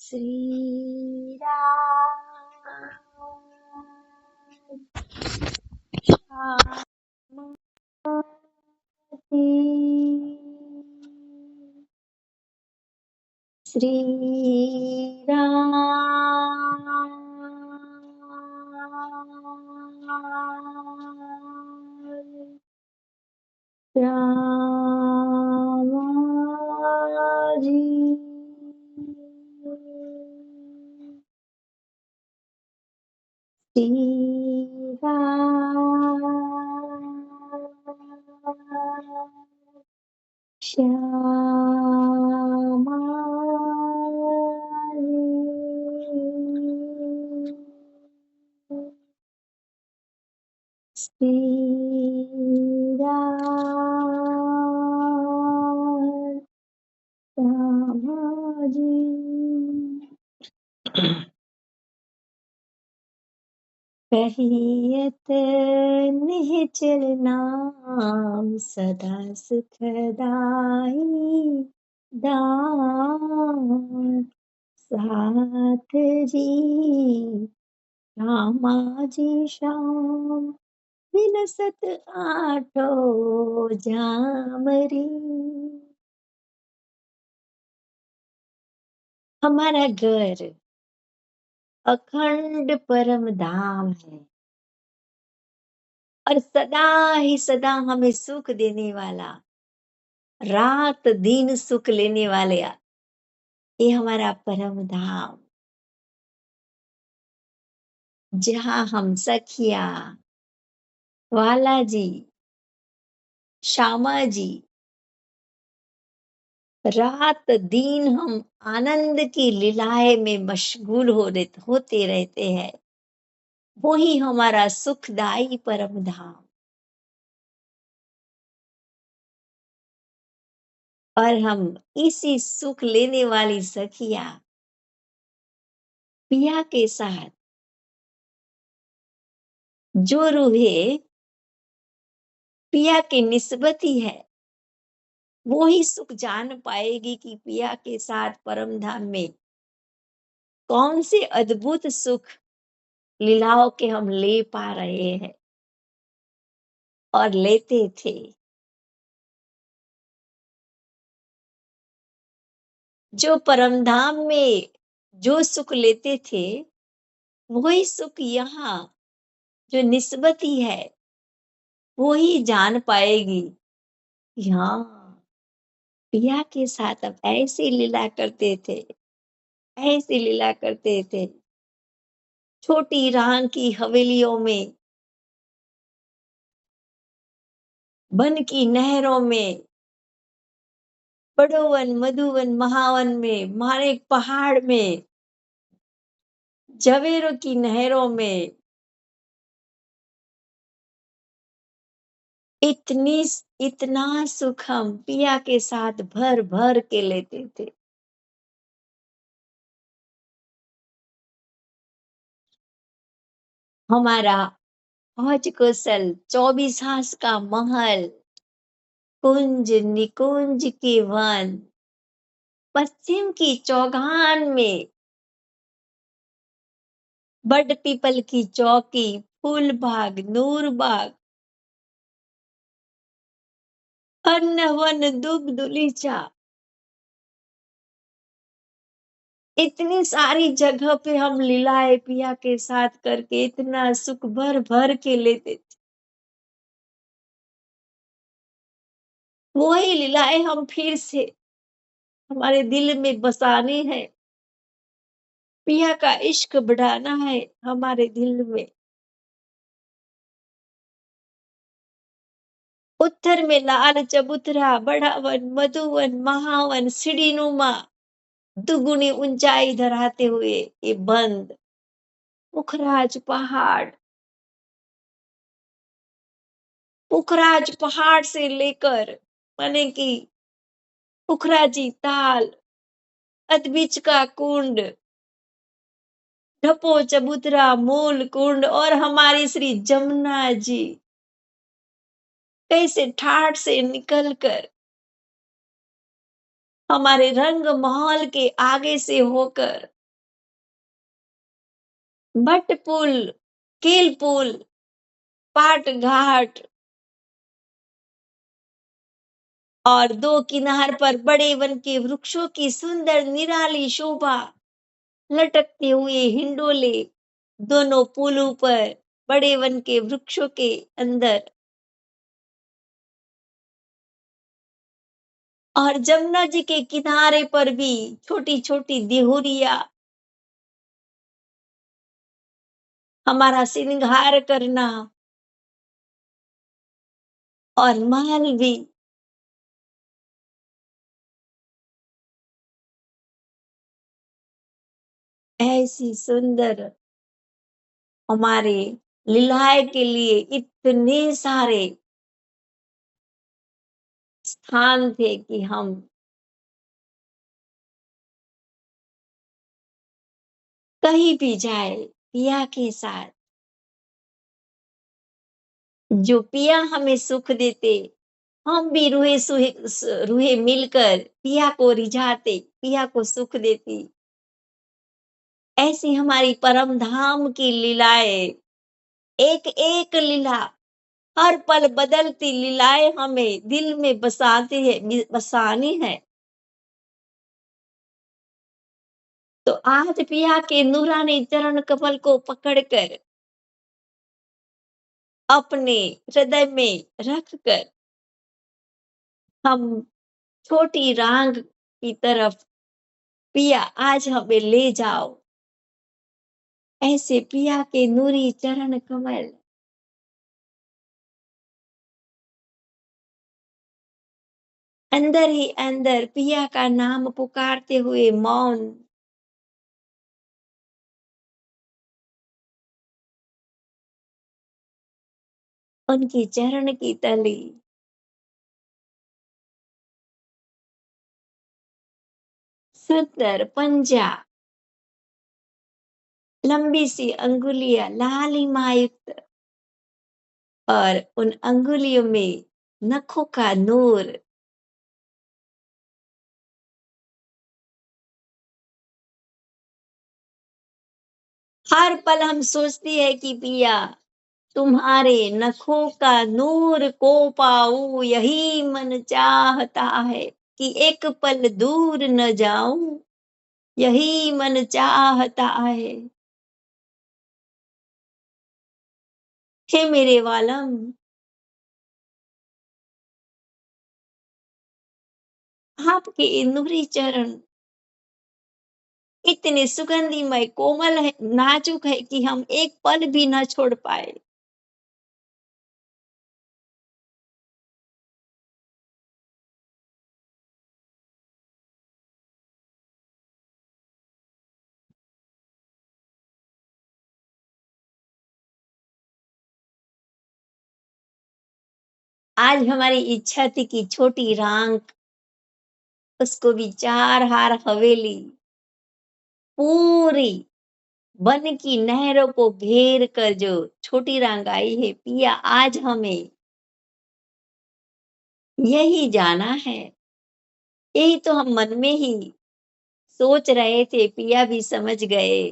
श्री राम श्री रामाजी श्री रामाजी कहियत निश्चल नाम सदा सुखदाई दान साथ जी रामा जी श्याम विलसत आठो जामरी। हमारा घर अखंड परम धाम है और सदा ही सदा हमें सुख देने वाला, रात दिन सुख लेने वाले ये हमारा परम धाम, जहाँ हम सखिया वाला जी श्यामा जी रात दिन हम आनंद की लीलाएं में मशगूल होते रहते हैं। वही हमारा सुखदाई परम धाम। और हम इसी सुख लेने वाली सखिया पिया के साथ जो रूहे पिया की निस्बत ही है, वो ही सुख जान पाएगी कि पिया के साथ परम धाम में कौन से अद्भुत सुख लीलाओं के हम ले पा रहे हैं और लेते थे। जो परम धाम में जो सुख लेते थे, वही सुख यहाँ जो निस्बती है वो ही जान पाएगी। हाँ, पिया के साथ अब ऐसी लीला करते थे, ऐसी लीला करते थे। छोटी रान की हवेलियों में, बन की नहरों में, बड़ोवन मधुवन महावन में, मारे पहाड़ में, जवेरों की नहरों में इतना सुख हम पिया के साथ भर भर के लेते थे। हमारा हौज कौशल 24 हास का महल, कुंज निकुंज के वन, पश्चिम की चौगान में बड़ पीपल की चौकी, फूल बाग, नूर बाग, अन्न वन दुग्ध उलीचा, इतनी सारी जगह पे हम लीलाएं पिया के साथ करके इतना सुख भर भर के लेते थे। वही लीलाएं हम फिर से हमारे दिल में बसानी है। पिया का इश्क बढ़ाना है हमारे दिल में। उत्तर में लाल चबूतरा, बड़ावन, मधुवन, महावन, सीढ़ीनुमा, दुगुनी ऊंचाई धराते हुए ये बंद पुखराज पहाड़, पुखराज पहाड़ से लेकर माने कि पुखराजी ताल, अदबिच का कुंड, ढपो चबूतरा, मूल कुंड और हमारी श्री जमुना जी कैसे ठाठ से निकलकर हमारे रंग महल के आगे से होकर भट पुल, कील पुल, पाट घाट और दो किनार पर बड़े वन के वृक्षों की सुंदर निराली शोभा, लटकते हुए हिंडोले दोनों पुलों पर, बड़े वन के वृक्षों के अंदर, और जमुना जी के किनारे पर भी छोटी छोटी देहुरिया, हमारा श्रृंगार करना, और महल भी ऐसी सुंदर, हमारे लीलाए के लिए इतने सारे स्थान थे कि हम कहीं भी जाए पिया के साथ, जो पिया हमें सुख देते, हम भी रूहे मिलकर पिया को रिझाते, पिया को सुख देती। ऐसी हमारी परम धाम की लीलाएं, एक एक लीला, हर पल बदलती लीलाएं हमें दिल में बसाते हैं, बसानी है। तो आज पिया के नूरानी चरण कमल को पकड़कर अपने हृदय में रखकर हम छोटी रांग की तरफ, पिया आज हमें ले जाओ, ऐसे पिया के नूरी चरण कमल, अंदर ही अंदर पिया का नाम पुकारते हुए मौन, उनकी चरण की तली, सुंदर पंजा, लंबी सी अंगुलियां लालिमायुक्त, और उन अंगुलियों में नखों का नूर, हर पल हम सोचते हैं कि पिया तुम्हारे नखों का नूर को पाऊं, यही मन चाहता है कि एक पल दूर न जाऊं, यही मन चाहता है। हे मेरे वालम, आपके ये नूरी चरण इतने सुगंधिमय कोमल है, नाजुक है कि हम एक पल भी न छोड़ पाए। आज हमारी इच्छा थी कि छोटी रांग, उसको भी चार हार हवेली पूरी वन की नहरों को घेर कर जो छोटी रांग आई है, पिया आज हमें यही जाना है। यही तो हम मन में ही सोच रहे थे, पिया भी समझ गए।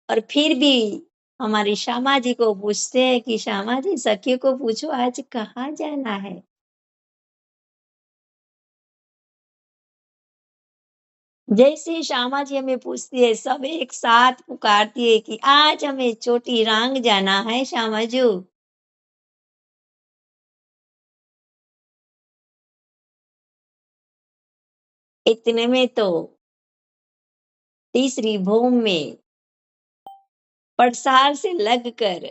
और फिर भी हमारी श्यामा जी को पूछते हैं कि श्यामा जी सखियों को पूछो आज कहाँ जाना है। जैसे ही श्यामा जी हमें पूछती है, सब एक साथ पुकारती है कि आज हमें चोटी रांग जाना है श्यामा जी। इतने में तो तीसरी भूम में पड़सार से लगकर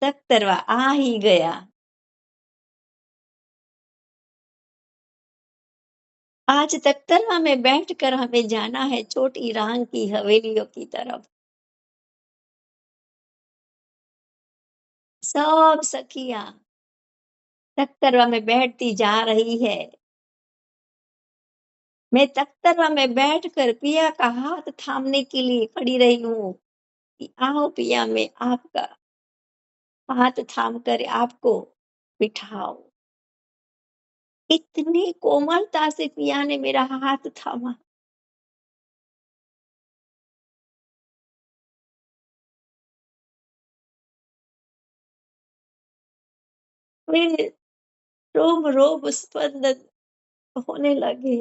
तख्तरवा आ ही गया। आज तख्तरवा में बैठकर हमें जाना है छोटी रांग की हवेलियों की तरफ। सब सखियां तख्तरवा में बैठती जा रही है। मैं तख्तरवा में बैठकर पिया का हाथ थामने के लिए खड़ी रही हूँ कि आओ पिया, मैं आपका हाथ थाम कर आपको बिठाओ। इतनी कोमलता से पिया ने मेरा हाथ थामा। मेरे रोम रोम स्पंदन होने लगे।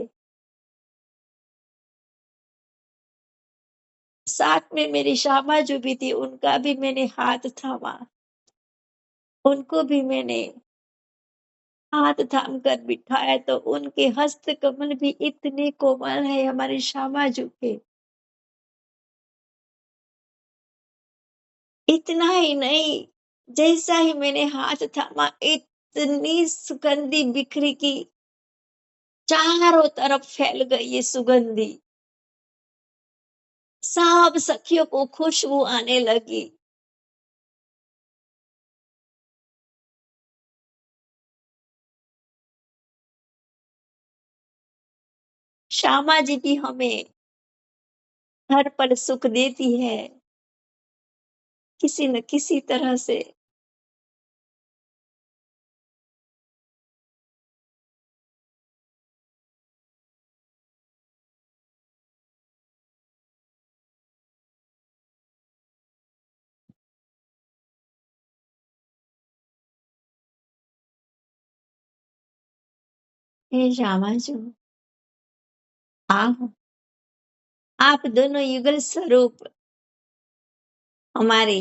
साथ में मेरी श्यामा जो भी थी उनका भी मैंने हाथ थामा, उनको भी मैंने हाथ थाम कर बिठाया तो उनके हस्त कमल भी इतने कोमल है हमारी श्यामा जी के। इतना ही नहीं, जैसा ही मैंने हाथ थामा इतनी सुगंधी बिखरी की चारों तरफ फैल गई ये सुगंधी। सब सखियों को खुशबू आने लगी। श्यामा जी भी हमें हर पल सुख देती है, किसी न किसी तरह से। हे श्यामा जी, आप दोनों युगल स्वरूप हमारे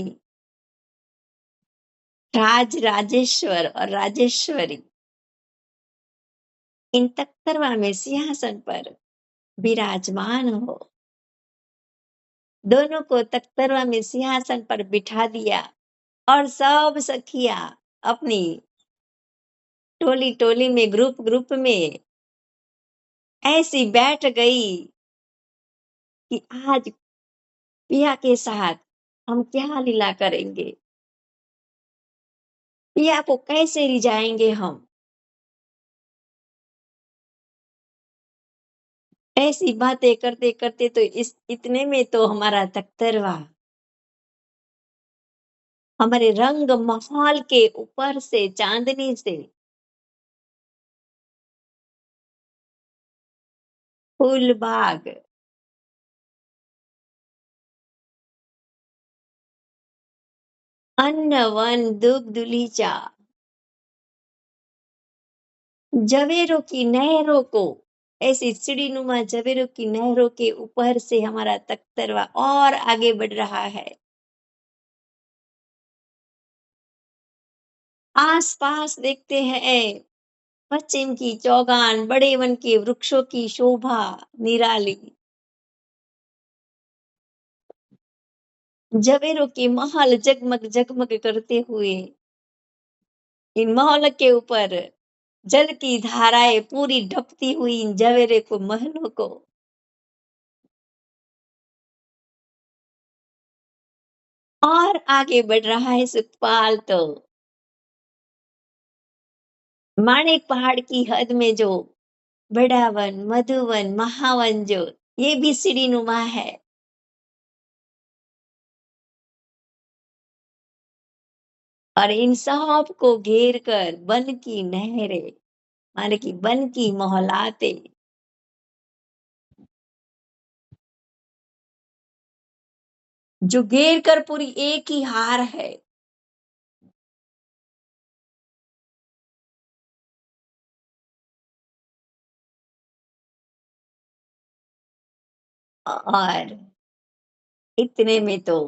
राजेश्वर और राजेश्वरी इन तख्तरवा में सिंहासन पर विराजमान हो। दोनों को तख्तरवा में सिंहासन पर बिठा दिया और सब सखियां अपनी टोली टोली में ग्रुप ग्रुप में ऐसी बैठ गई कि आज पिया के साथ हम क्या लीला करेंगे, पिया को कैसे रिझाएंगे हम। ऐसी बातें करते करते तो इस इतने में तो हमारा तख्तरवा हमारे रंग महल के ऊपर से चांदनी से फूलबाग अन्न वन दुग्ध दुलीचा जवेरों की नहरों को ऐसी सीढ़ीनुमा जवेरों की नहरों के ऊपर से हमारा तख्तरवा और आगे बढ़ रहा है। आस पास देखते हैं पश्चिम की चौगान बड़े वन के वृक्षों की शोभा निराली, जवेरों के महल जगमग जगमग करते हुए इन महल के ऊपर जल की धाराएं पूरी ढपती हुई इन जवेरे को महलों को और आगे बढ़ रहा है सुखपाल तो माणिक पहाड़ की हद में जो बड़ा वन मधुवन महावन जो ये भी सीढ़ी नुमा है। और इन सब को घेर कर वन की नहरें माने कि वन की मोहलाते जो घेर कर पूरी एक ही हार है। और इतने में तो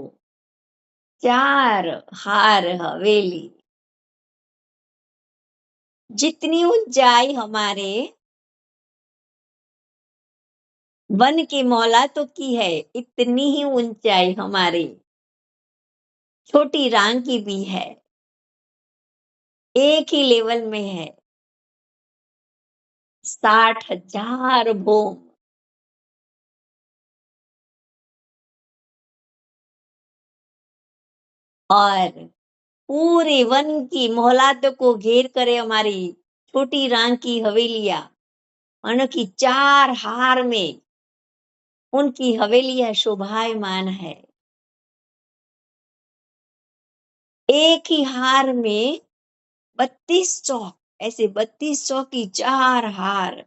चार हार हवेली जितनी ऊंचाई हमारे वन की मौला तो की है इतनी ही ऊंचाई हमारी छोटी रांग की भी है, एक ही लेवल में है। 60,000 भूम और पूरे वन की मोहलातों को घेर करे हमारी छोटी रांग की हवेलियां मानो कि चार हार में उनकी हवेलियां शोभायमान है। एक ही हार में 32 चौक ऐसे 32 चौक की चार हार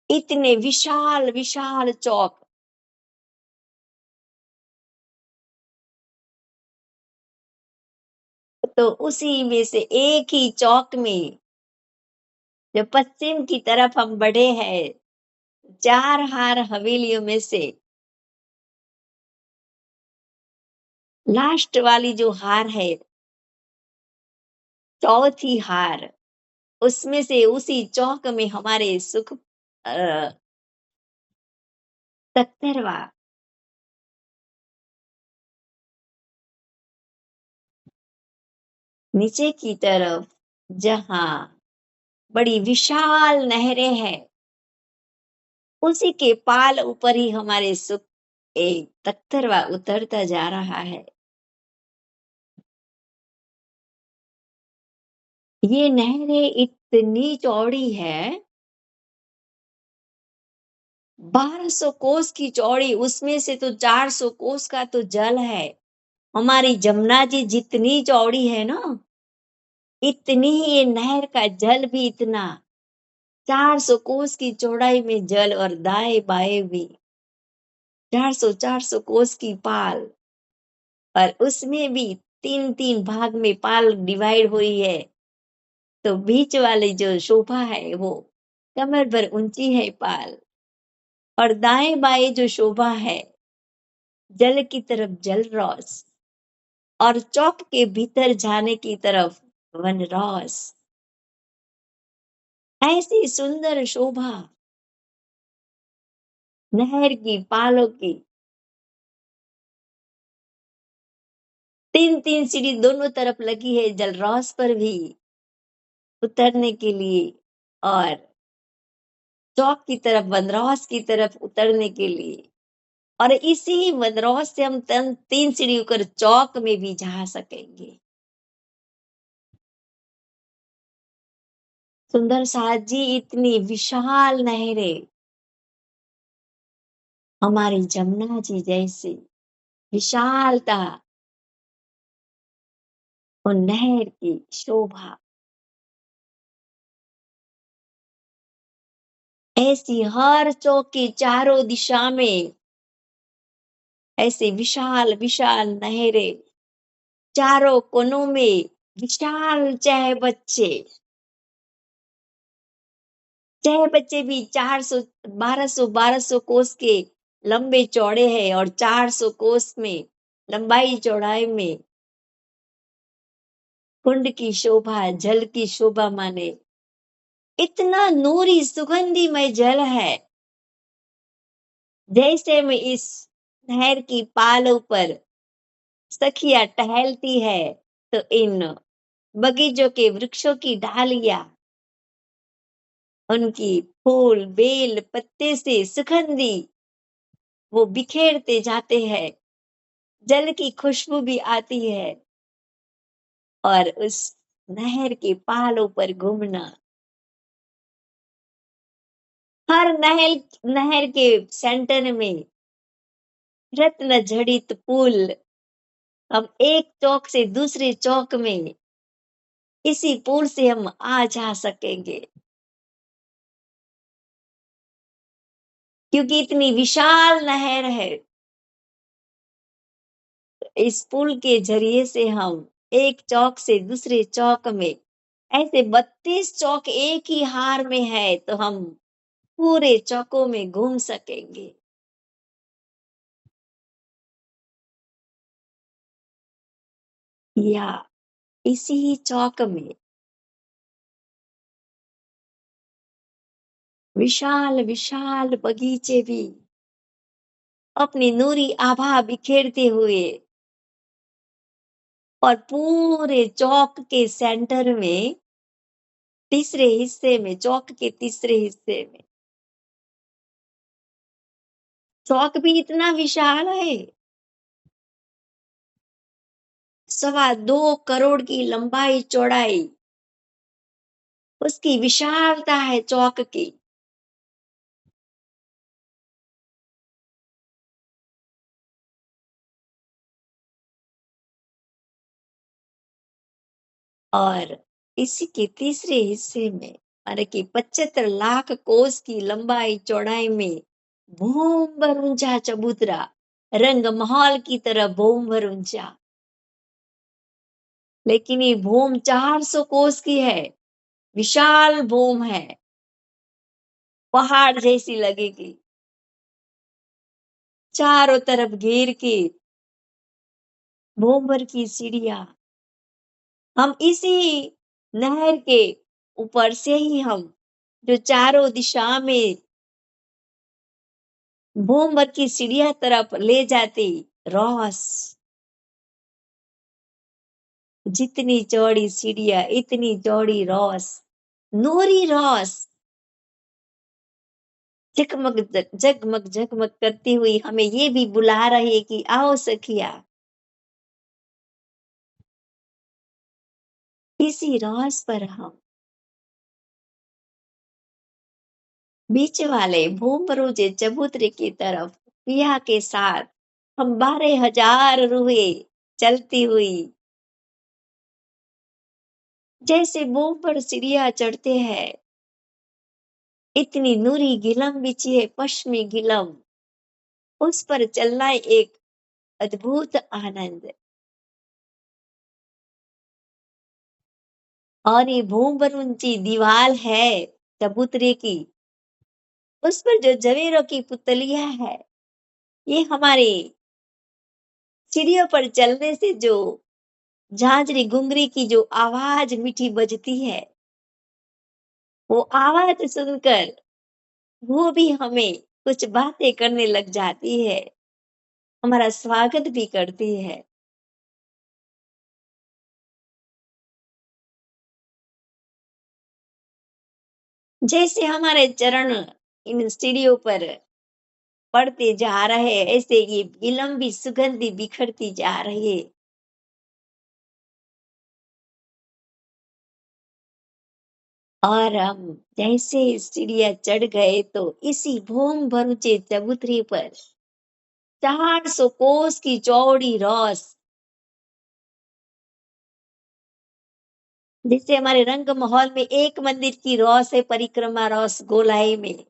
इतने विशाल विशाल चौक तो उसी में से एक ही चौक में जो पश्चिम की तरफ हम बढ़े हैं, 4 हार हवेलियों में से लास्ट वाली जो हार है, चौथी हार, उसमें से उसी चौक में हमारे सुख 70वां नीचे की तरफ जहाँ बड़ी विशाल नहरें हैं, उसी के पाल ऊपर ही हमारे सुख एक 70वां उतरता जा रहा है। ये नहरें इतनी चौड़ी है, 1200 कोस की चौड़ी, उसमें से तो 400 कोस का तो जल है। हमारी जमुना जी जितनी चौड़ी है ना, इतनी ही ये नहर का जल भी इतना, 400 कोस की चौड़ाई में जल और दाएं बाएं भी 400 कोस की पाल, और उसमें भी तीन तीन भाग में पाल डिवाइड हुई है। तो बीच वाली जो शोभा है वो कमर भर ऊंची है पाल, और दाएं बाएं जो शोभा है जल की तरफ जलरौस, और चौक के भीतर जाने की तरफ वनरौस। ऐसी सुंदर शोभा नहर की पालों की, तीन तीन सीढ़ी दोनों तरफ लगी है, जलरौस पर भी उतरने के लिए, और चौक की तरफ वनरौस की तरफ उतरने के लिए। और इसी वनरौस से हम तीन सीढ़ी होकर चौक में भी जा सकेंगे। सुंदर साथ जी, इतनी विशाल नहरें, हमारी जमुना जी जैसी विशालता, और नहर की शोभा, ऐसी हर चौक की चारों दिशा में ऐसे विशाल विशाल नहरें, चारों कोनों में विशाल चाहे बच्चे भी 400 1200 कोस के लंबे चौड़े हैं, और 400 कोस में लंबाई चौड़ाई में कुंड की शोभा, जल की शोभा माने इतना नूरी सुगंधिमय जल है। जैसे में इस नहर की पालों पर सखियां टहलती है, तो इन बगीचों के वृक्षों की डालियां, उनकी फूल बेल पत्ते से सुगंधी वो बिखेरते जाते हैं, जल की खुशबू भी आती है, और उस नहर के पहाड़ों पर घूमना, हर नहर नहर के सेंटर में रत्न जड़ित पुल, हम एक चौक से दूसरे चौक में इसी पुल से हम आ जा सकेंगे, क्योंकि इतनी विशाल नहर है। इस पुल के जरिए से हम एक चौक से दूसरे चौक में, ऐसे 32 चौक एक ही हार में है, तो हम पूरे चौकों में घूम सकेंगे। या इसी चौक में विशाल विशाल बगीचे भी अपनी नूरी आभा बिखेरते हुए, और पूरे चौक के सेंटर में, तीसरे हिस्से में, चौक के तीसरे हिस्से में चौक भी इतना विशाल है, 2.25 करोड़ की लंबाई चौड़ाई उसकी विशालता है चौक की। और इसी के तीसरे हिस्से में, माने कि 75 लाख कोस की लंबाई चौड़ाई में भूम भर ऊंचा चबूतरा, रंग महल की तरह भूम भर ऊंचा, लेकिन ये भूम 400 कोस की है, विशाल भूम है, पहाड़ जैसी लगेगी। चारों तरफ घेर के भूम भर की सीढ़ियां, हम इसी नहर के ऊपर से ही हम जो चारों दिशा में भूम भर की सीढ़ियां तरफ ले जाते रॉस, जितनी चौड़ी सीढ़ियां इतनी चौड़ी रॉस, नूरी रॉस जगमग जगमग जगमग करती हुई हमें ये भी बुला रही है कि आओ सखिया, इसी रॉस पर हम बीच वाले भूमरूजे चबूतरे की तरफ पिया के साथ हम 12,000 रूहे चलती हुई, जैसे मुंह पर सीढ़ियां चढ़ते हैं, इतनी नूरी गिलम बिछी है, पश्चिमी गिलम, उस पर चलना एक अद्भुत आनंद। और ये भूम पर ऊंची दीवार है चबूतरे की, उस पर जो जवेरों की पुतलियां है, ये हमारे सीढ़ियों पर चलने से जो झांझरी गुंगरी की जो आवाज मीठी बजती है, वो आवाज सुनकर वो भी हमें कुछ बातें करने लग जाती है, हमारा स्वागत भी करती है। जैसे हमारे चरण इन सीढ़ियों पर पड़ते जा रहे हैं, ऐसे ये विलंबी सुगंधी बिखरती जा रही है। और हम जैसे ही सीढ़ियां चढ़ गए तो इसी भूम भरूचे चबूतरे पर 400 कोस की चौड़ी रॉस, जैसे हमारे रंग महल में एक मंदिर की रॉस है, परिक्रमा रॉस गोलाई में,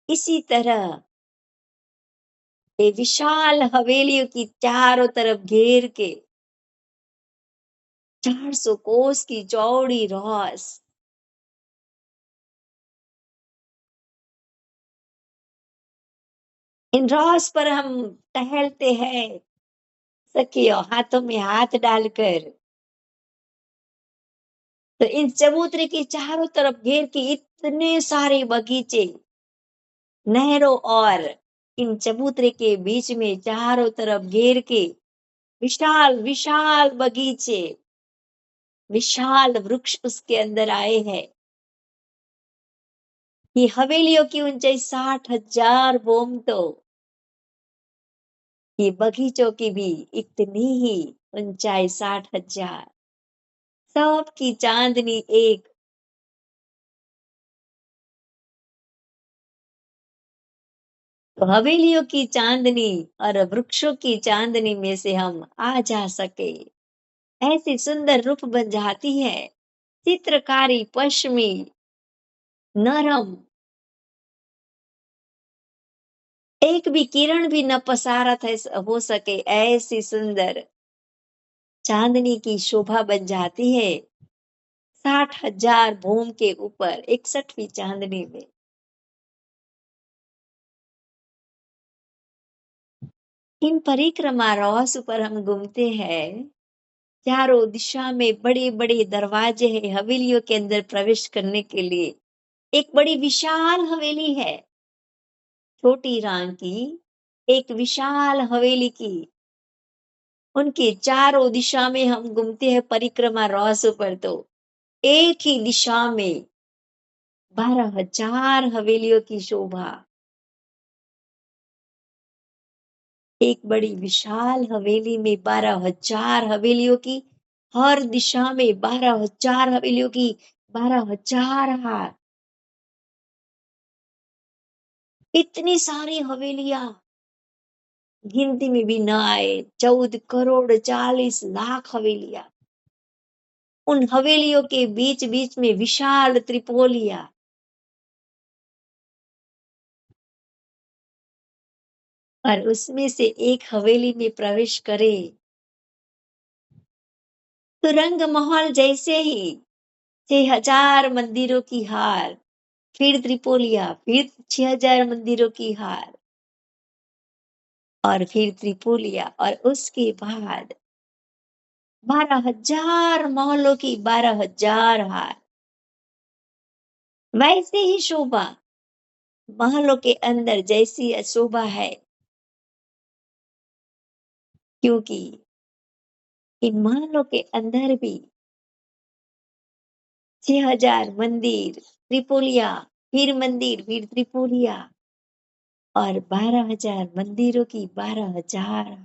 इसी तरह ये विशाल हवेलियों की चारों तरफ घेर के 400 कोस की चौड़ी रॉस, इन रॉस पर हम टहलते हैं सखियों, हाथों में हाथ डालकर। तो इन चबूतरे के चारों तरफ घेर के इतने सारे बगीचे, नहरों और इन चबूतरे के बीच में चारों तरफ घेर के विशाल विशाल बगीचे, विशाल वृक्ष उसके अंदर आए हैं। ये हवेलियों की ऊंचाई 60,000 बोम, तो ये बगीचों की भी इतनी ही ऊंचाई 60,000। सबकी चांदनी एक, तो हवेलियों की चांदनी और वृक्षों की चांदनी में से हम आ जा सके, ऐसी सुंदर रूप बन जाती है। चित्रकारी पश्चिमी नरम, एक भी किरण भी न पसारत है हो सके, ऐसी सुंदर चांदनी की शोभा बन जाती है 60,000 भूम के ऊपर 61वीं चांदनी में। इन परिक्रमा रॉस पर हम घूमते हैं, चारों दिशा में बड़े बड़े दरवाजे हैं हवेलियों के अंदर प्रवेश करने के लिए। एक बड़ी विशाल हवेली है, छोटी राम की एक विशाल हवेली की, उनके चारों दिशा में हम घूमते हैं परिक्रमा रॉस पर, तो एक ही दिशा में 12,000 हवेलियों की शोभा, एक बड़ी विशाल हवेली में 12,000 हवेलियों की, हर दिशा में 12,000 हवेलियों की, 12,000 हार, इतनी सारी हवेलियां गिनती में भी ना आए, 14,40,00,000 हवेलियां, उन हवेलियों के बीच बीच में विशाल त्रिपोलिया, और उसमें से एक हवेली में प्रवेश करे तो रंग महल जैसे ही 6,000 मंदिरों की हार, फिर त्रिपोलिया, फिर 6,000 मंदिरों की हार और फिर त्रिपोलिया और उसके बाद 12,000 महलों की 12,000 हार। वैसे ही शोभा महलों के अंदर जैसी शोभा है, क्योंकि इन महलों के अंदर भी 6,000 मंदिर, त्रिपोलिया, फिर मंदिर, फिर त्रिपोलिया और 12,000 मंदिरों की 12,000।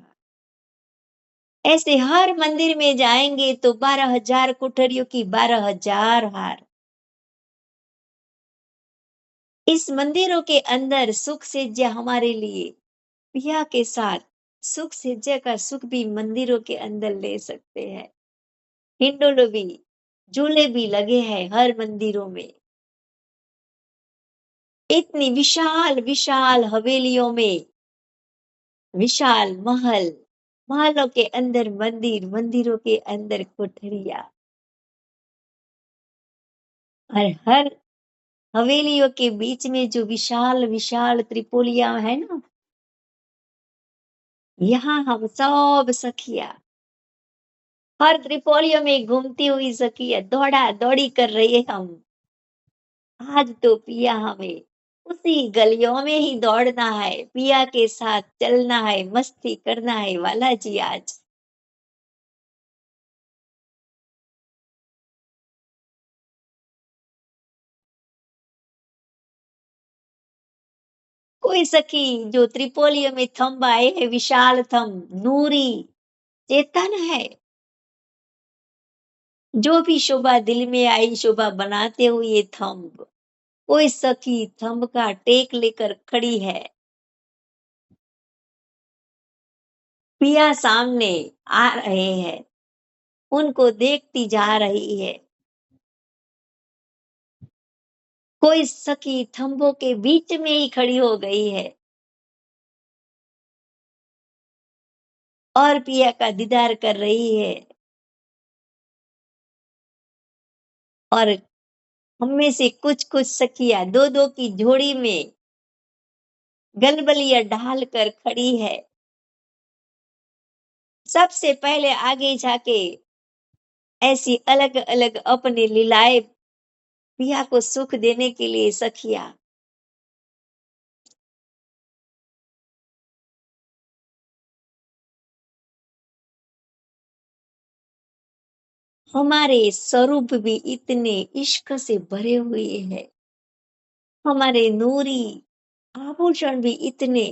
ऐसे हर मंदिर में जाएंगे तो 12,000 कोठरियों की 12,000 हार। इस मंदिरों के अंदर सुख सज्जा हमारे लिए पिया के साथ सुख सज्जा का सुख भी मंदिरों के अंदर ले सकते हैं। हिंडोले भी, झूले भी लगे हैं हर मंदिरों में। इतनी विशाल विशाल हवेलियों में विशाल महल, महलों के अंदर मंदिर, मंदिरों के अंदर कोठरिया और हर हवेलियों के बीच में जो विशाल विशाल त्रिपोलिया है ना, यहाँ हम सब सखिया हर त्रिपोलियों में घूमती हुई सखिया दौड़ा दौड़ी कर रही है हम। आज तो पिया हमें उसी गलियों में ही दौड़ना है, पिया के साथ चलना है, मस्ती करना है वाला जी आज। कोई सखी जो त्रिपोलियों में थंब आए है, विशाल थंब, नूरी चेतन है। जो भी शोभा दिल में आई शोभा बनाते हुए थंब, कोई सखी थंब का टेक लेकर खड़ी है। पिया सामने आ रहे हैं, उनको देखती जा रही है। कोई सखी थंबों के बीच में ही खड़ी हो गई है और पिया का दीदार कर रही है। और हम में से कुछ कुछ सखियां दो दो की जोड़ी में गलबलिया डाल कर खड़ी है। सबसे पहले आगे जाके ऐसी अलग अलग अपने लीलाएं पिया को सुख देने के लिए सखियां हमारे स्वरूप भी इतने इश्क से भरे हुए हैं। हमारे नूरी आभूषण भी इतने,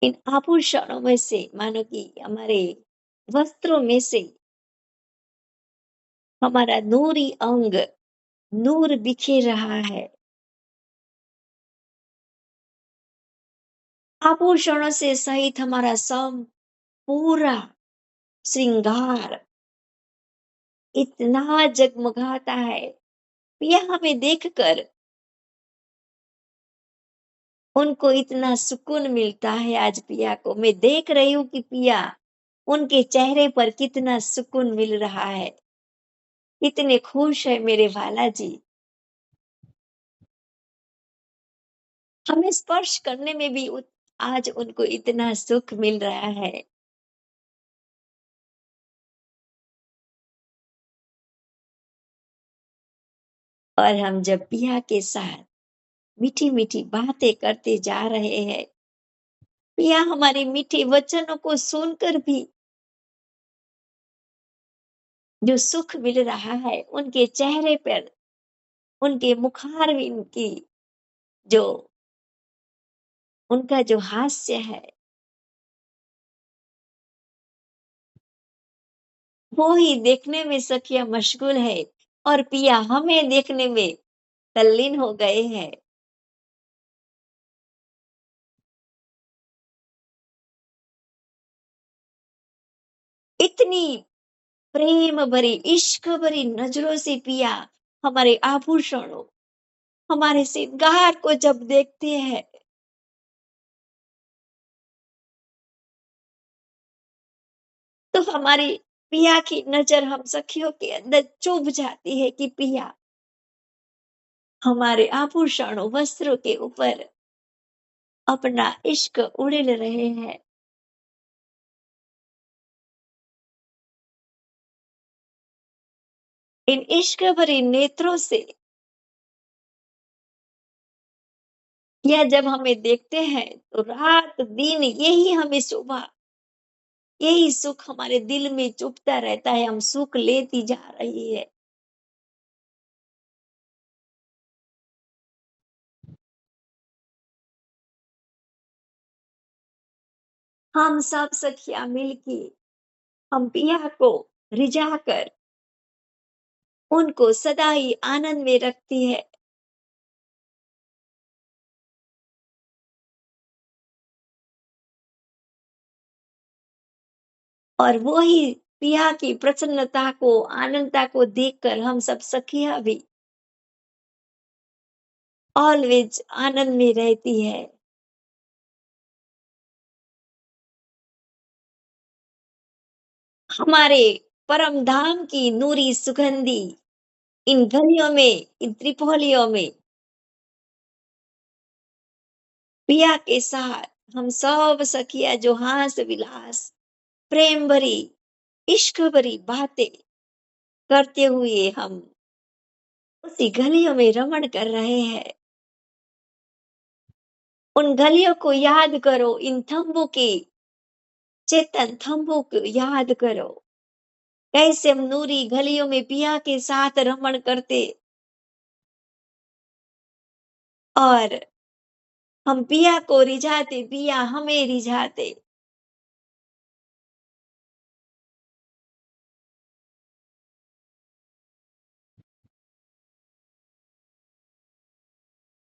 इन आभूषणों में से मानो कि हमारे वस्त्रों में से हमारा नूरी अंग नूर बिखेर रहा है। आभूषणों से सहित हमारा सम पूरा श्रृंगार इतना जगमगाता है। पिया हमें देखकर उनको इतना सुकून मिलता है। आज पिया को मैं देख रही हूँ कि पिया उनके चेहरे पर कितना सुकून मिल रहा है, इतने खुश है मेरे वाला जी। हमें स्पर्श करने में भी आज उनको इतना सुख मिल रहा है। और हम जब पिया के साथ मीठी मीठी बातें करते जा रहे हैं, पिया हमारे मीठे वचनों को सुनकर भी जो सुख मिल रहा है उनके चेहरे पर, उनके मुखारविंद की जो उनका जो हास्य है, वो ही देखने में सखिया मशगूल है और पिया हमें देखने में तल्लीन हो गए हैं। इतनी प्रेम भरी इश्क भरी नजरों से पिया हमारे आभूषणों, हमारे श्रृंगार को जब देखते हैं तो हमारी पिया की नज़र हम सखियों के अंदर चुभ जाती है कि पिया हमारे आभूषणों, वस्त्रों के ऊपर अपना इश्क उड़ेल रहे हैं। इन इश्क भरे नेत्रों से या जब हमें देखते हैं तो रात दिन यही हमें शोभा, यही सुख हमारे दिल में चुभता रहता है, हम सुख लेती जा रही है। हम सब सखियाँ मिलके हम पिया को रिझा कर उनको सदा ही आनंद में रखती है। और वो ही पिया की प्रसन्नता को, आनंदता को देखकर हम सब सखियाँ भी ऑलवेज आनंद में रहती है। हमारे परम धाम की नूरी सुगंधी इन गलियों में, इन त्रिपोलियों में पिया के साथ हम सब सखियाँ जो हास विलास, प्रेम भरी, इश्क भरी बातें करते हुए हम उसी गलियों में रमण कर रहे हैं। उन गलियों को याद करो, इन थंबों के चेतन थंबों को याद करो। कैसे हम नूरी गलियों में पिया के साथ रमण करते और हम पिया को रिझाते, पिया हमें रिझाते।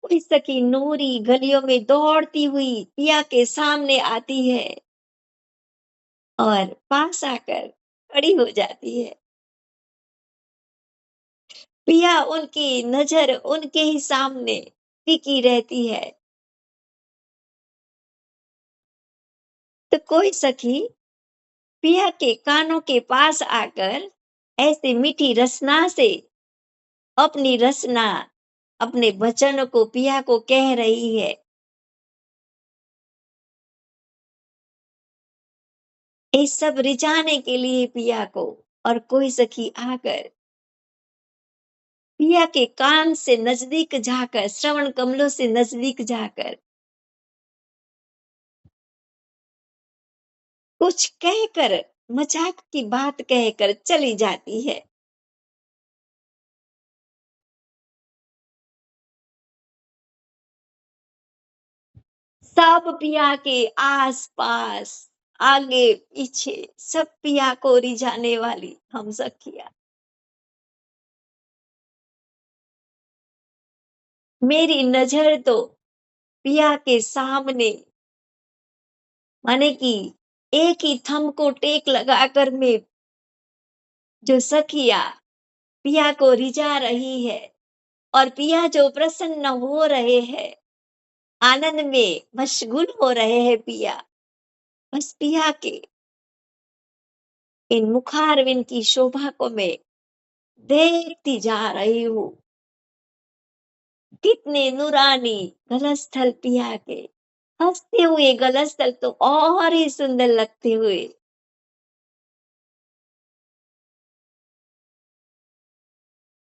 कोई सखी नूरी गलियों में दौड़ती हुई पिया के सामने आती है और पास आकर खड़ी हो जाती है। पिया उनकी नज़र उनके ही सामने टिकी रहती है। तो कोई सखी पिया के कानों के पास आकर ऐसे मीठी रसना से अपनी रसना, अपने वचन को पिया को कह रही है। ये सब रिझाने के लिए पिया को और कोई सखी आकर पिया के कान से नजदीक जाकर, श्रवण कमलों से नजदीक जाकर कुछ कहकर, मजाक की बात कहकर चली जाती है। सब पिया के आस-पास, आगे-पीछे सब पिया को रिझाने वाली हम सखियाँ। मेरी नज़र तो पिया के सामने माने कि एक ही थंब को टेक लगाकर मैं जो सखियाँ पिया को रिझा रही है और पिया जो प्रसन्न हो रहे हैं, आनंद में मशगूल हो रहे हैं पिया। बस पिया के इन मुखारविंद की शोभा को मैं देखती जा रही हूँ। कितने नूरानी गलस्थल पिया के, हँसते हुए गलस्थल तो और ही सुंदर लगते हुए।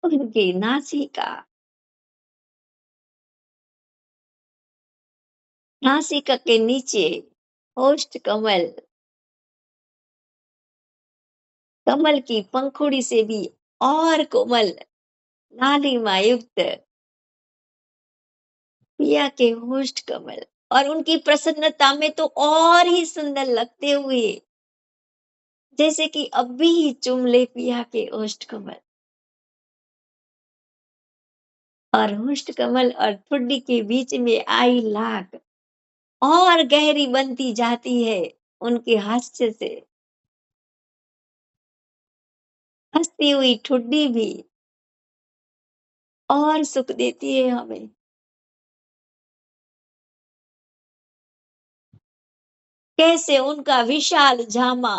उनकी नासिका, नासिका के नीचे ओष्ठ कमल, कमल की पंखुड़ी से भी और कोमल लालिमा युक्त पिया के होष्ठ कमल और उनकी प्रसन्नता में तो और ही सुंदर लगते हुए जैसे कि अभी ही चूम ले पिया के ओष्ठ कमल। और होष्ठ कमल और ठुड्डी के बीच में आई लाग और गहरी बनती जाती है उनके हास्य से। हंसती हुई ठुड्डी भी और सुख देती है हमें। कैसे उनका विशाल जामा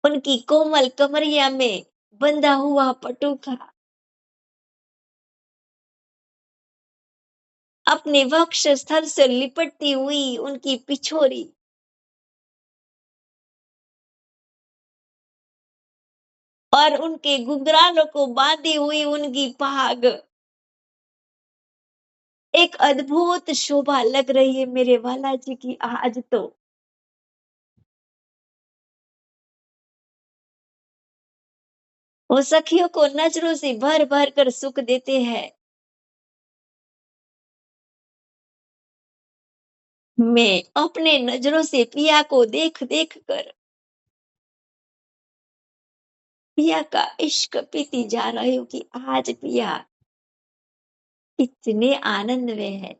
उनकी कोमल कमरिया में बंधा हुआ पटुका, अपने वक्ष स्थल से लिपटती हुई उनकी पिछोरी, और उनके घुंघरालों को बांधी हुई उनकी पाग, एक अद्भुत शोभा लग रही है मेरे वाला जी की आज तो। वो सखियों को नजरों से भर भर कर सुख देते हैं। मैं अपने नजरों से पिया को देख देख कर पिया का इश्क पीती जा रही हूँ कि आज पिया इतने आनंद में है,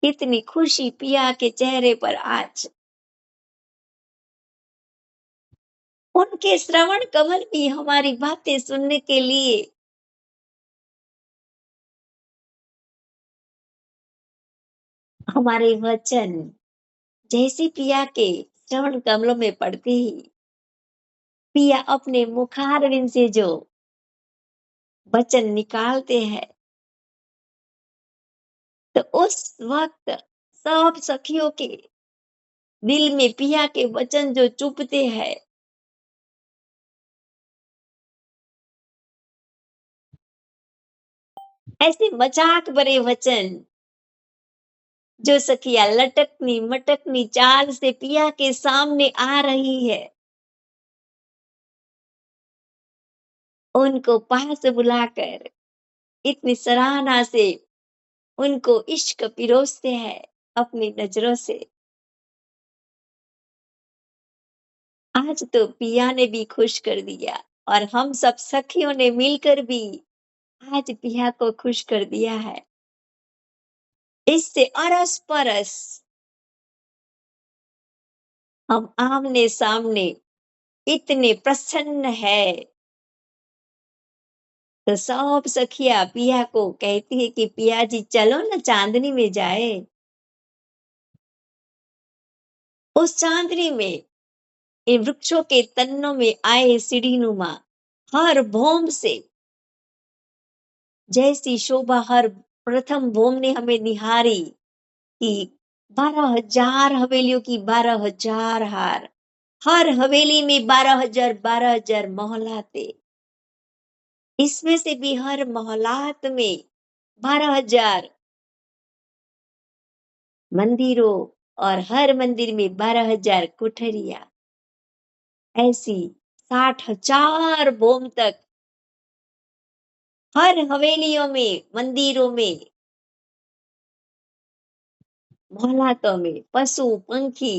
कितनी खुशी पिया के चेहरे पर आज। उनके श्रवण कमल भी हमारी बातें सुनने के लिए, हमारे वचन जैसे पिया के श्रवण कमलों में पड़ते ही पिया अपने मुखारविंद से जो वचन निकालते हैं, तो उस वक्त सब सखियों के दिल में पिया के वचन जो चुभते हैं, ऐसे मजाक भरे वचन जो सखिया लटकनी मटकनी चाल से पिया के सामने आ रही है, उनको पास बुलाकर इतनी सराहना से उनको इश्क पिरोसते हैं अपनी नजरों से। आज तो पिया ने भी खुश कर दिया, और हम सब सखियों ने मिलकर भी आज पिया को खुश कर दिया है। इससे अरस परस हम आमने सामने इतने प्रसन्न है, तो सब सखिया पिया को कहती है कि पिया जी चलो ना चांदनी में जाए। उस चांदनी में इन वृक्षों के तन्नों में आए सीढ़ी नुमा, हर भौम से जैसी शोभा हर प्रथम भौम ने हमें निहारी कि 12,000 हवेलियों की 12,000 हार, हर हवेली में 12,000 12,000 मोहल्लाते, इसमें से भी हर मोहल्लात में 12,000 मंदिरों, और हर मंदिर में 12,000 कुठरिया, ऐसी 60,000 भौम तक हर हवेलियों में, मंदिरों में, मोहल्लातों में पशु पंखी,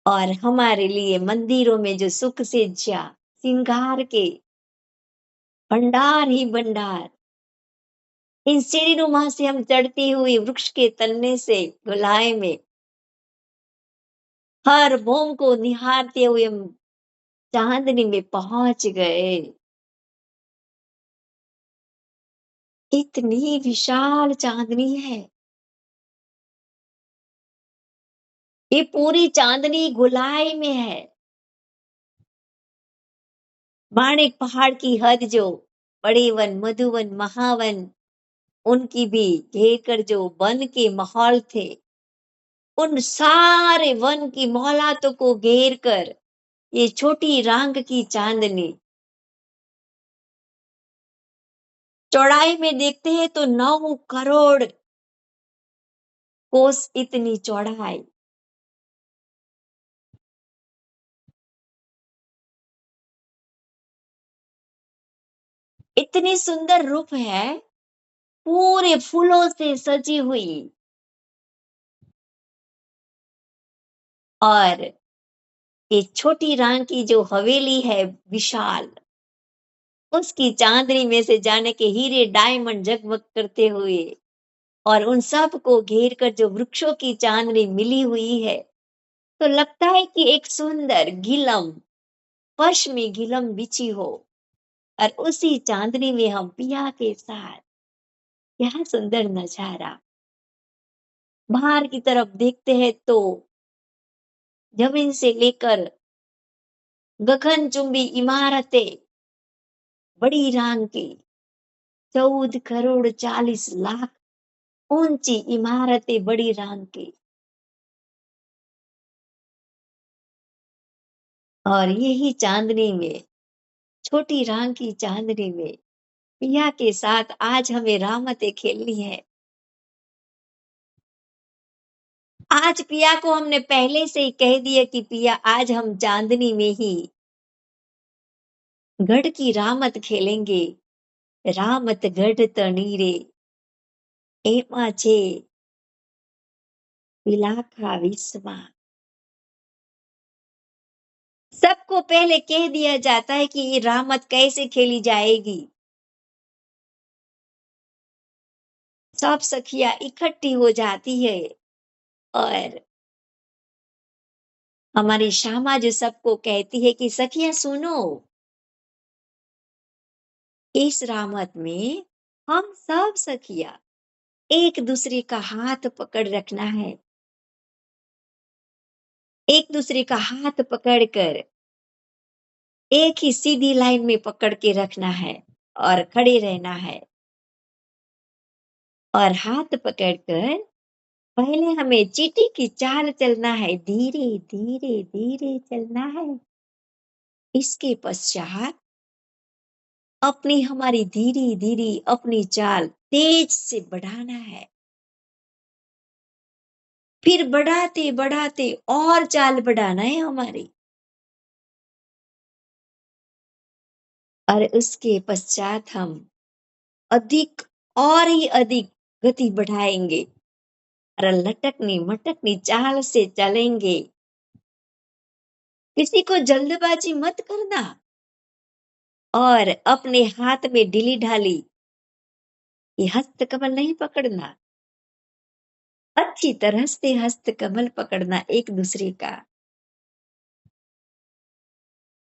और हमारे लिए मंदिरों में जो सुख से ज्या श्रृंगार के भंडार ही भंडार, इन सीढ़ीनुमा से हम चढ़ती हुई वृक्ष के तन्ने से गोलाए में हर भौम को निहारते हुए हम चांदनी में पहुंच गए। इतनी विशाल चांदनी है, ये पूरी चांदनी गोलाई में है। माणिक पहाड़ की हद जो बड़े वन मधुवन महावन, उनकी भी घेर कर जो वन के माहौल थे, उन सारे वन की मोहलातों को घेर कर ये छोटी रांग की चांदनी, चौड़ाई में देखते हैं तो 9 करोड़ कोस इतनी चौड़ाई, इतनी सुंदर रूप है, पूरे फूलों से सजी हुई, और ये छोटी रांग की जो हवेली है विशाल, उसकी चांदनी में से जाने के हीरे डायमंड जगमग करते हुए, और उन सब को घेर कर जो वृक्षों की चांदनी मिली हुई है, तो लगता है कि एक सुंदर गीलम फर्श में गीलम बिछी हो, और उसी चांदनी में हम पिया के साथ, क्या सुंदर नजारा। बाहर की तरफ देखते हैं तो जमीन से लेकर गगनचुंबी इमारतें, बड़ी रंग की 14 करोड़ 40 लाख ऊंची इमारतें, बड़ी रंग की। और यही चांदनी में, छोटी रंग की चांदनी में पिया के साथ आज हमें रामतें खेलनी है। आज पिया को हमने पहले से ही कह दिया कि पिया आज हम चांदनी में ही गढ़ की रामत खेलेंगे। रामत गढ़ तणीरे एमा छे पिलाखा विस्मा। सबको पहले कह दिया जाता है कि ये रामत कैसे खेली जाएगी। सब सखियां इकट्ठी हो जाती है और हमारी श्यामा जो सबको कहती है कि सखियां सुनो, इस रामत में हम सब सखियां एक दूसरे का हाथ पकड़ रखना है। एक दूसरे का हाथ पकड़कर एक ही सीधी लाइन में पकड़ के रखना है और खड़े रहना है। और हाथ पकड़कर पहले हमें चींटी की चाल चलना है, धीरे धीरे धीरे चलना है। इसके पश्चात अपनी हमारी धीरे धीरे अपनी चाल तेज से बढ़ाना है। फिर बढ़ाते बढ़ाते और चाल बढ़ाना है हमारी। और उसके पश्चात हम अधिक और ही अधिक गति बढ़ाएंगे और लटकनी मटकनी चाल से चलेंगे। किसी को जल्दबाजी मत करना और अपने हाथ में ढीली ढाली ये हस्त कमल नहीं पकड़ना। अच्छी तरह से हस्त कमल पकड़ना एक दूसरे का।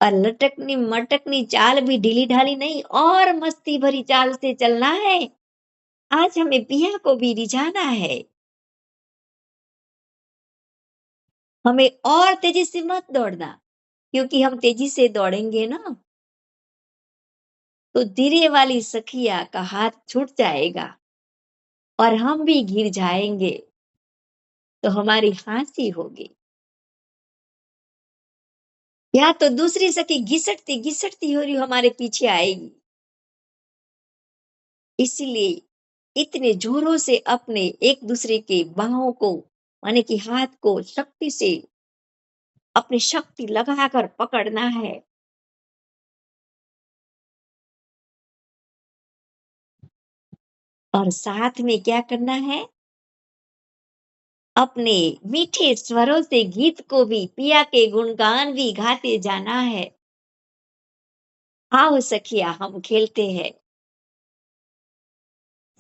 और लटकनी मटकनी चाल भी ढीली ढाली नहीं और मस्ती भरी चाल से चलना है। आज हमें पिया को भी रिझाना है। हमें और तेजी से मत दौड़ना, क्योंकि हम तेजी से दौड़ेंगे ना तो धीरे वाली सखिया का हाथ छूट जाएगा और हम भी गिर जाएंगे तो हमारी फांसी होगी। या तो दूसरी सखी घिसटती घिसटती हो रही हमारे पीछे आएगी। इसीलिए इतने जोरों से अपने एक दूसरे के बाहों को माने कि हाथ को शक्ति से अपनी शक्ति लगाकर पकड़ना है। और साथ में क्या करना है, अपने मीठे स्वरों से गीत को भी पिया के गुणगान भी गाते जाना है। आओ सखिया हम खेलते हैं।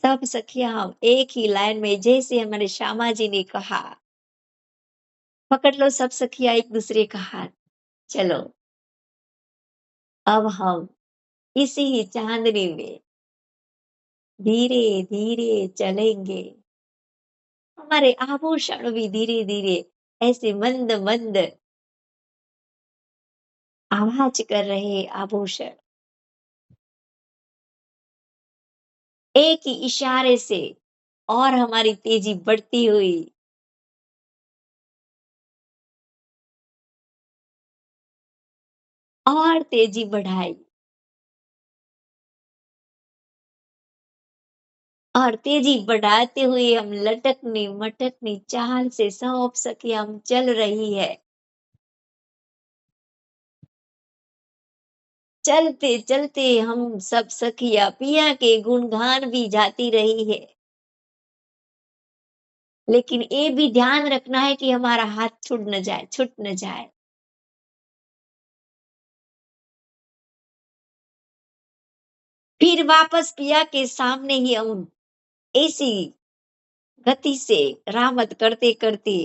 सब सखियां हम एक ही लाइन में, जैसे हमारे श्यामा जी ने कहा, पकड़ लो सब सखियां एक दूसरे का हाथ। चलो अब हम इसी ही चांदनी में धीरे धीरे चलेंगे। हमारे आभूषण भी धीरे धीरे ऐसे मंद मंद आवाज कर रहे आभूषण एक ही इशारे से और हमारी तेजी बढ़ती हुई। और तेजी बढ़ाई और तेजी बढ़ाते हुए हम लटकनी मटकनी चाल से सब सखियां हम चल रही है। चलते चलते हम सब सखियां पिया के गुणगान भी जाती रही है। लेकिन ये भी ध्यान रखना है कि हमारा हाथ छूट न जाए, छूट न जाए। फिर वापस पिया के सामने ही हम ऐसी गति से रामत करते करते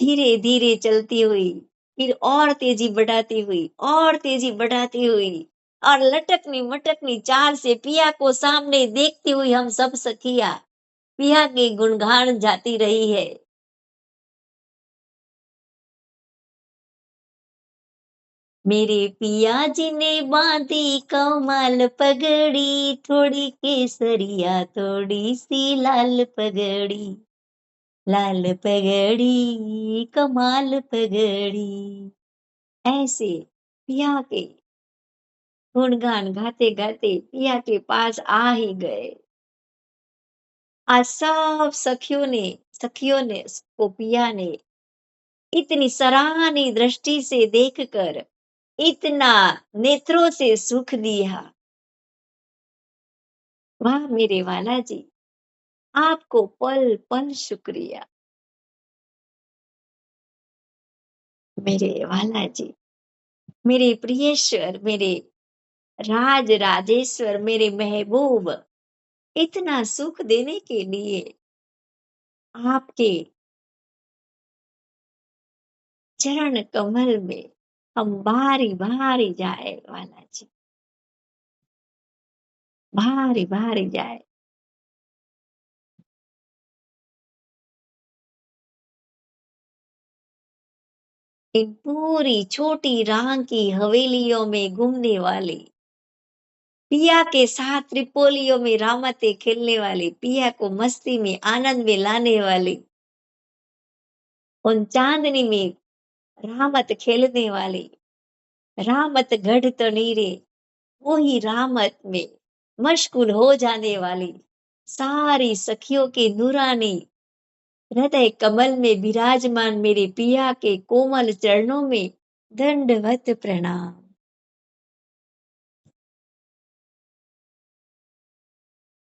धीरे धीरे चलती हुई, फिर और तेजी बढ़ाती हुई और तेजी बढ़ाती हुई और लटकनी-मटकनी चाल से पिया को सामने देखती हुई हम सब सखियाँ पिया के गुणगान गाती रही है। मेरे पिया जी ने बांधी कमाल पगड़ी, थोड़ी केसरिया थोड़ी सी लाल पगड़ी, लाल पगड़ी कमाल पगड़ी। ऐसे पिया के गुणगान गाते-गाते पिया के पास आ ही गए। आज सब सखियों ने उसको पिया ने इतनी सराहनीय दृष्टि से देखकर इतना नेत्रों से सुख दिया। वाह मेरे वाला जी, आपको पल-पल शुक्रिया। मेरे वाला जी, मेरे प्रियेश्वर, मेरे राज राजेश्वर, मेरे महबूब, इतना सुख देने के लिए आपके चरण कमल में हम भारी-भारी जाए वाला जी, भारी-भारी जाए। इन पूरी छोटी राह की हवेलियों में घूमने वाली, पिया के साथ त्रिपोलियों में रामतें खेलने वाली, पिया को मस्ती में, आनंद में लाने वाली, उन चांदनी में रामत खेलने वाली, रामत गढ़ तणीरे, वो ही रामत में मशगूल हो जाने वाली, सारी सखियों के नूरानी हृदय कमल में विराजमान मेरे पिया के कोमल चरणों में दंडवत प्रणाम।